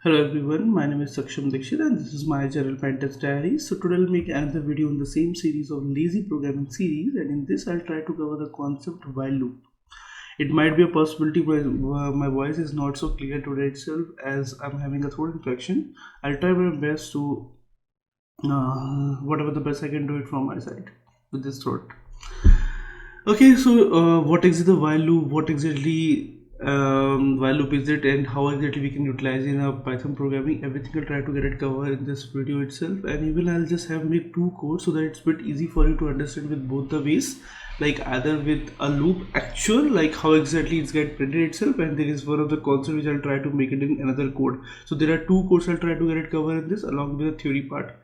Hello everyone, my name is Saksham Dikshit and this is my General Pentest Diary. So today I'll make another video in the same series of lazy programming series, and in this I'll try to cover the concept of while loop. It might be a possibility where my voice is not so clear today itself as I'm having a throat infection. I'll try my best to whatever the best I can do it from my side with this throat. Okay, so what is the while loop? What exactly while loop is it, and how exactly we can utilize in a Python programming? Everything I'll try to get it covered in this video itself, and even I'll just have make two codes so that it's a bit easy for you to understand with both the ways, like either with a loop actual, like how exactly it's get printed itself, and there is one of the concept which I'll try to make it in another code. So there are two codes I'll try to get it covered in this along with the theory part.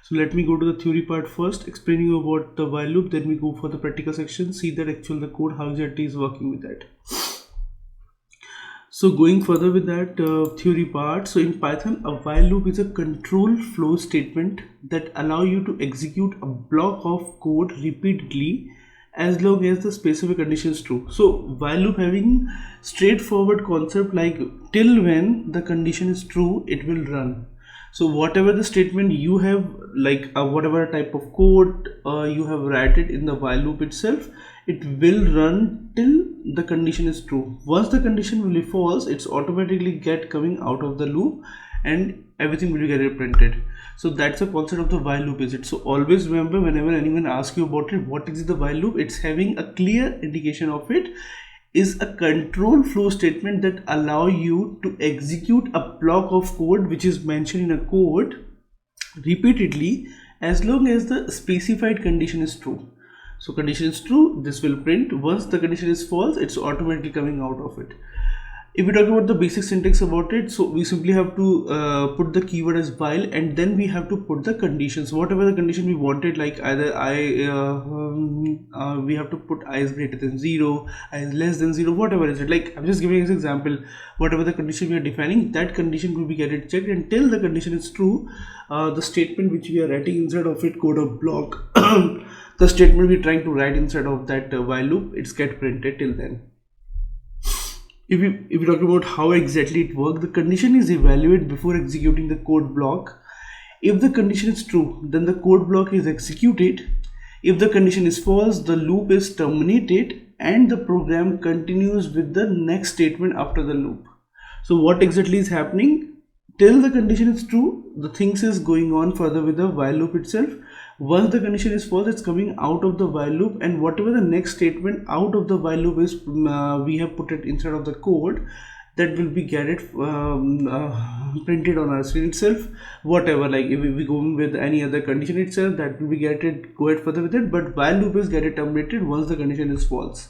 So let me go to the theory part first, explaining you about the while loop, then we go for the practical section, see that actual the code how exactly is working with that. So going further with that theory part, so in Python, a while loop is a control flow statement that allow you to execute a block of code repeatedly as long as the specific condition is true. So while loop having straightforward concept like till when the condition is true, it will run. So whatever the statement you have, like whatever type of code you have written in the while loop itself, it will run till the condition is true. Once the condition will be false, it's automatically get coming out of the loop and everything will be get printed. So that's the concept of the while loop is it. So always remember, whenever anyone asks you about it, what is the while loop, it's having a clear indication of it is a control flow statement that allow you to execute a block of code which is mentioned in a code repeatedly as long as the specified condition is true. So condition is true, this will print. Once the condition is false, it's automatically coming out of it. If we talk about the basic syntax about it, so we simply have to put the keyword as while, and then we have to put the conditions, whatever the condition we wanted, like either we have to put I is greater than 0, I is less than 0, whatever is it. Like I'm just giving you an example, whatever the condition we are defining, that condition will be get it checked until the condition is true. The statement which we are writing inside of it, code of block, the statement we're trying to write inside of that while loop, it's get printed till then. If we talk about how exactly it works, the condition is evaluated before executing the code block. If the condition is true, then the code block is executed. If the condition is false, the loop is terminated and the program continues with the next statement after the loop. So what exactly is happening? Till the condition is true, the things is going on further with the while loop itself. Once the condition is false, it's coming out of the while loop, and whatever the next statement out of the while loop is, we have put it inside of the code, that will be get it printed on our screen itself. Whatever, like if we go with any other condition itself, that will be get it go ahead further with it, but while loop is get it terminated once the condition is false.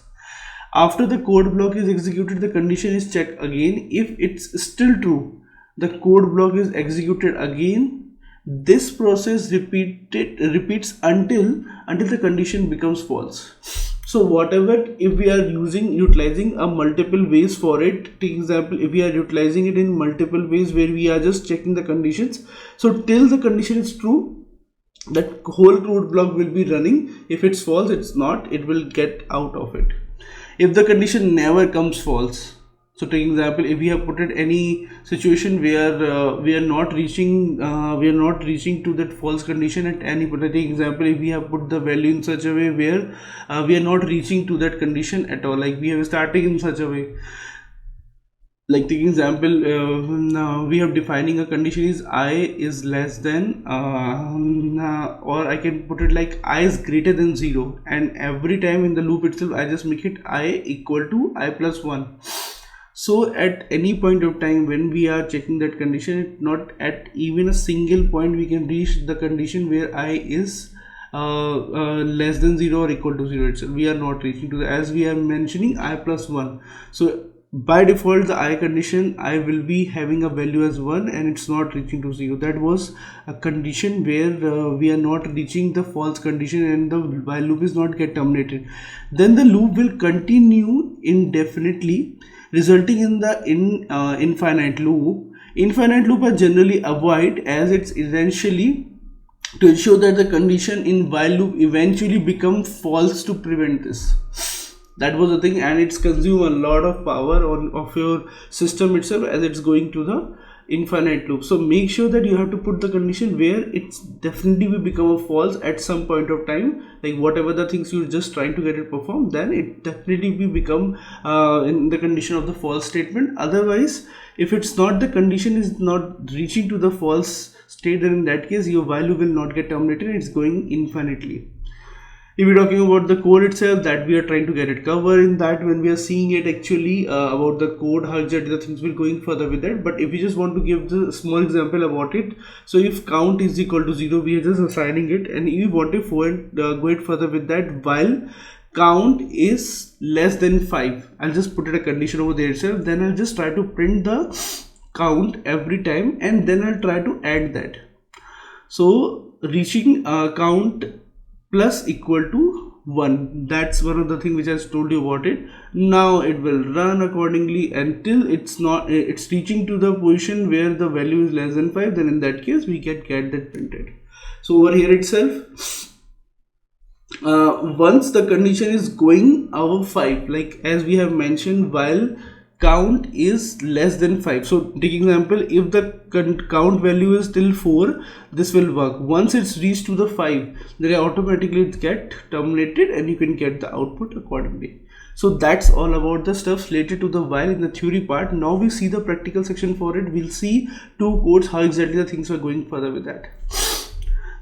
After the code block is executed, the condition is checked again. If it's still true, the code block is executed again. This process repeats until the condition becomes false. So whatever, if we are utilizing a multiple ways for it, take example, if we are utilizing it in multiple ways where we are just checking the conditions, so till the condition is true, that whole code block will be running. If it's false, it's not, it will get out of it. If the condition never comes false, so take example, if we have put it any situation where we are not reaching to that false condition at any particular example, if we have put the value in such a way where we are not reaching to that condition at all, like we have starting in such a way, like take example, we have defining a condition is I is less than or I can put it like I is greater than 0, and every time in the loop itself I just make it I equal to I plus 1. So at any point of time when we are checking that condition, not at even a single point we can reach the condition where I is less than 0 or equal to 0 itself. We are not reaching to the, as we are mentioning I plus 1. So by default the I condition, I will be having a value as 1 and it's not reaching to 0. That was a condition where we are not reaching the false condition and the while loop is not get terminated. Then the loop will continue indefinitely, resulting in the infinite loop. Infinite loop are generally avoided as it's essentially to ensure that the condition in while loop eventually become false to prevent this. That was the thing, and it's consume a lot of power of your system itself as it's going to the infinite loop. So make sure that you have to put the condition where it's definitely will become a false at some point of time, like whatever the things you're just trying to get it performed, then it definitely will become in the condition of the false statement. Otherwise, if it's not, the condition is not reaching to the false state, then in that case your while loop will not get terminated, it's going infinitely. If we're talking about the code itself, that we are trying to get it covered in that when we are seeing it actually about the code, how exactly the things will going further with that. But if you just want to give the small example about it, so if count is equal to 0, we are just assigning it, and if you want to go it further with that, while count is less than 5, I'll just put it a condition over there itself, then I'll just try to print the count every time, and then I'll try to add that. So reaching count plus equal to 1, that's one of the things which I told you about it. Now it will run accordingly until it's reaching to the position where the value is less than 5, then in that case we can get that printed. So over here itself, once the condition is going above 5, like as we have mentioned, while count is less than 5, so take example, if the count value is still 4, this will work. Once it's reached to the 5, then automatically it get terminated and you can get the output accordingly. So that's all about the stuff related to the while in the theory part. Now we see the practical section for it. We'll see 2 codes, how exactly the things are going further with that.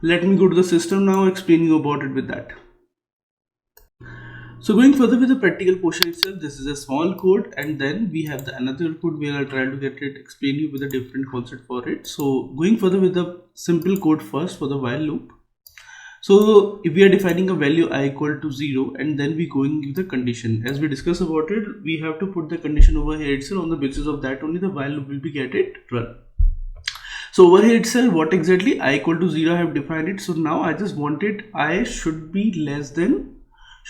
Let me go to the system now, explain you about it with that. So going further with the practical portion itself, this is a small code, and then we have the another code where I'll try to get it, explain you with a different concept for it. So going further with the simple code first for the while loop. So if we are defining a value I equal to 0, and then we going with the condition, as we discussed about it, we have to put the condition over here itself. On the basis of that only the while loop will be get it run. So over here itself, what exactly I equal to 0 I have defined it. So now I just wanted I should be less than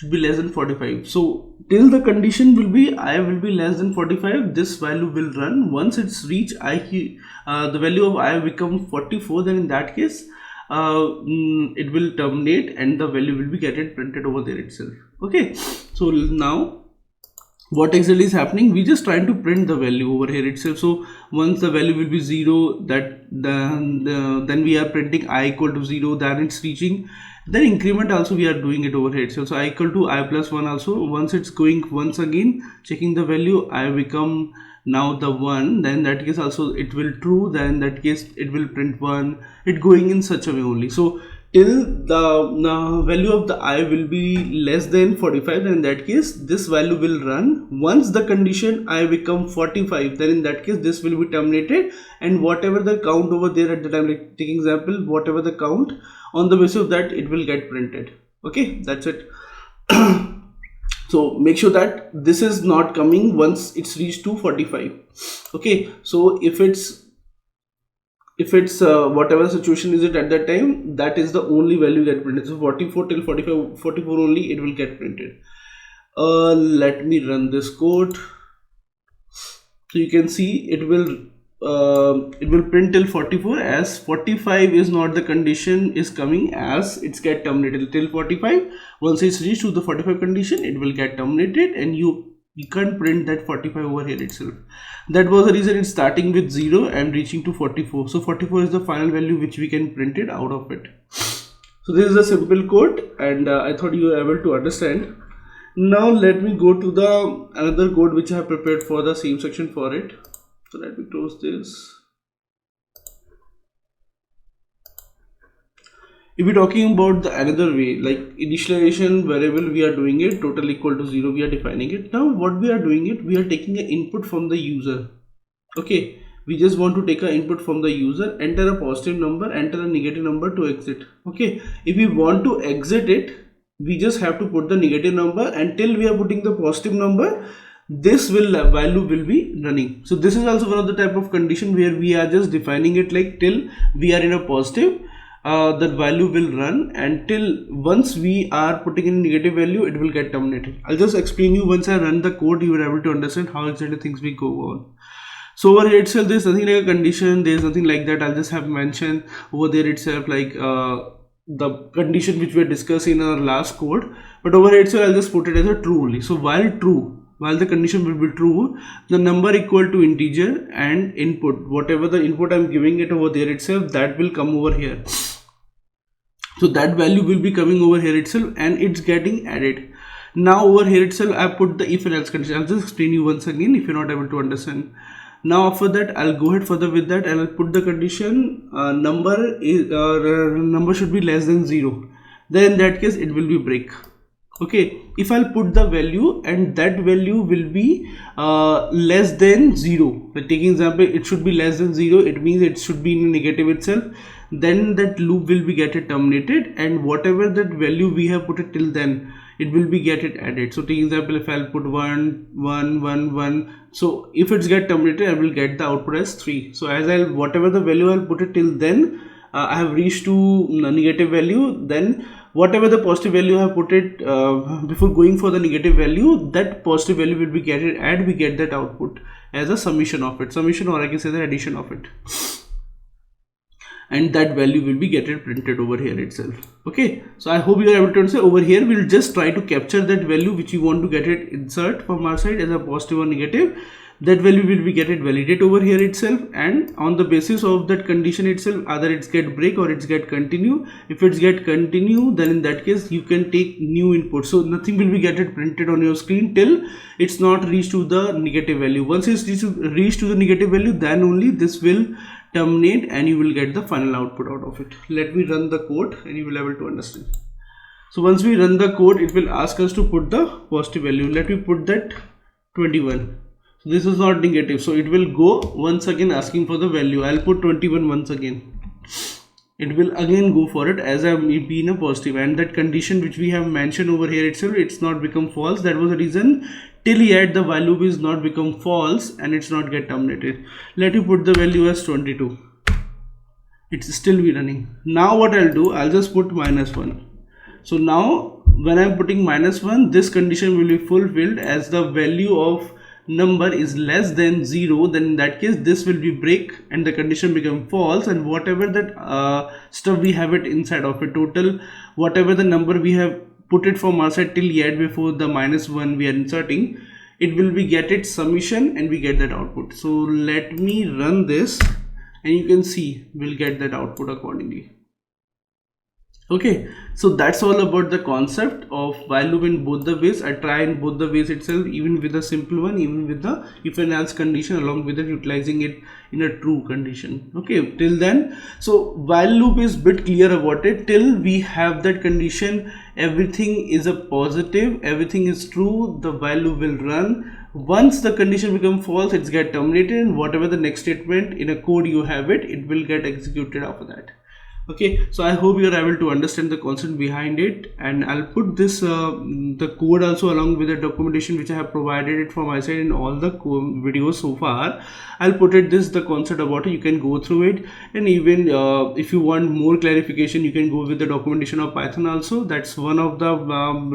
45. So till the condition will be I will be less than 45, this value will run. Once it's reached the value of I become 44, then in that case it will terminate and the value will be get printed over there itself. Okay, so now what exactly is happening, we just trying to print the value over here itself. So once the value will be 0, that then we are printing I equal to 0, then it's reaching, then increment also we are doing it over here itself. So I equal to I plus 1 also, once it's going once again checking the value, I become now the 1, then that case also it will true, then that case it will print 1, it going in such a way only. So till the value of the I will be less than 45, then in that case this value will run. Once the condition I become 45, then in that case this will be terminated, and whatever the count over there at the time, like take example, whatever the count, on the basis of that it will get printed. Okay, that's it. So make sure that this is not coming once it's reached to 45. Okay, so if it's whatever situation is it at that time, that is the only value get printed. So 44 till 44 only it will get printed. Let me run this code. So you can see it will print till 44, as 45 is not the condition is coming, as it's get terminated till 45. Once it's reached to the 45 condition, it will get terminated, and you can't print that 45 over here itself. That was the reason it's starting with 0 and reaching to 44. So 44 is the final value which we can print it out of it. So this is a simple code, and I thought you were able to understand. Now let me go to the another code which I have prepared for the same section for it. So let me close this. If we're talking about the another way, like initialization variable, we are doing it total equal to 0, we are defining it. Now what we are doing it, we are taking an input from the user. Okay, we just want to take an input from the user, enter a positive number, enter a negative number to exit. Okay, if we want to exit it, we just have to put the negative number, until we are putting the positive number, this value will be running. So this is also one of the type of condition where we are just defining it like till we are in a positive, that value will run, until once we are putting in negative value, it will get terminated. I'll just explain you once I run the code, you are able to understand how exactly things will go on. So over here itself, there's nothing like a condition, there's nothing like that. I'll just have mentioned over there itself like the condition which we are discussing in our last code, but over here itself I'll just put it as a true only. So while true, while the condition will be true, the number equal to integer and input, whatever the input I'm giving it over there itself, that will come over here. So that value will be coming over here itself and it's getting added. Now over here itself I put the if and else condition. I'll just explain you once again if you're not able to understand. Now after that I'll go ahead further with that and I'll put the condition number should be less than 0. Then in that case it will be break. Okay, if I'll put the value and that value will be less than 0, like taking example, it should be less than 0, it means it should be in negative itself, then that loop will be get terminated, and whatever that value we have put it till then, it will be get added. So taking example, if I'll put 1 1 1 1, so if it's get terminated I will get the output as 3. So as I'll whatever the value I'll put it till then, I have reached to negative value, then whatever the positive value I have put it before going for the negative value, that positive value will be get and we get that output as a summation of it, summation, or I can say the addition of it, and that value will be get printed over here itself. Okay, so I hope you are able to understand. Over here we'll just try to capture that value which you want to get it insert from our side as a positive or negative. That value will be get validated over here itself, and on the basis of that condition itself, either it's get break or it's get continue. If it's get continue, then in that case you can take new input, so nothing will be get printed on your screen till it's not reached to the negative value. Once it's reached to the negative value, then only this will terminate and you will get the final output out of it. Let me run the code and you will be able to understand. So once we run the code, it will ask us to put the positive value. Let me put that 21. So this is not negative, so it will go once again asking for the value. I'll put 21 once again. It will again go for it as I be in a positive, and that condition which we have mentioned over here itself, it's not become false. That was the reason till yet the value is not become false and it's not get terminated. Let me put the value as 22. It's still be running. Now what I'll do, I'll just put -1. So now when I'm putting -1, this condition will be fulfilled as the value of number is less than 0. Then in that case this will be break and the condition become false, and whatever that stuff we have it inside of it, total whatever the number we have put it from our side till yet before the -1 we are inserting, it will be get its summation and we get that output. So let me run this and you can see we'll get that output accordingly. Okay, so that's all about the concept of while loop in both the ways. I try in both the ways itself, even with the simple one, even with the if and else condition, along with it utilizing it in a true condition. Okay, till then, so while loop is bit clear about it. Till we have that condition, everything is a positive, everything is true, the while loop will run. Once the condition become false, it's get terminated, and whatever the next statement in a code you have it, it will get executed after that. Okay, so I hope you are able to understand the concept behind it, and I'll put this the code also along with the documentation which I have provided it from my side in all the videos so far. I'll put it the concept about it. You can go through it, and even if you want more clarification, you can go with the documentation of Python also. That's one of the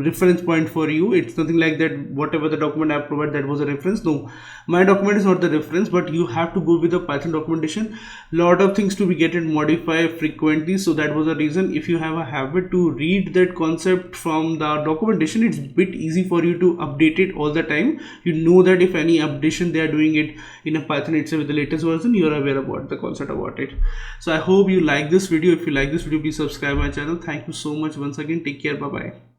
reference point for you. It's nothing like that whatever the document I provide that was a reference. No, my document is not the reference, but you have to go with the Python documentation. Lot of things to be getting modified frequently. So that was the reason. If you have a habit to read that concept from the documentation, it's a bit easy for you to update it all the time. You know that if any updation they are doing it in a Python itself with the latest version, you are aware about the concept about it. So I hope you like this video. If you like this video, please subscribe my channel. Thank you so much once again. Take care. Bye bye.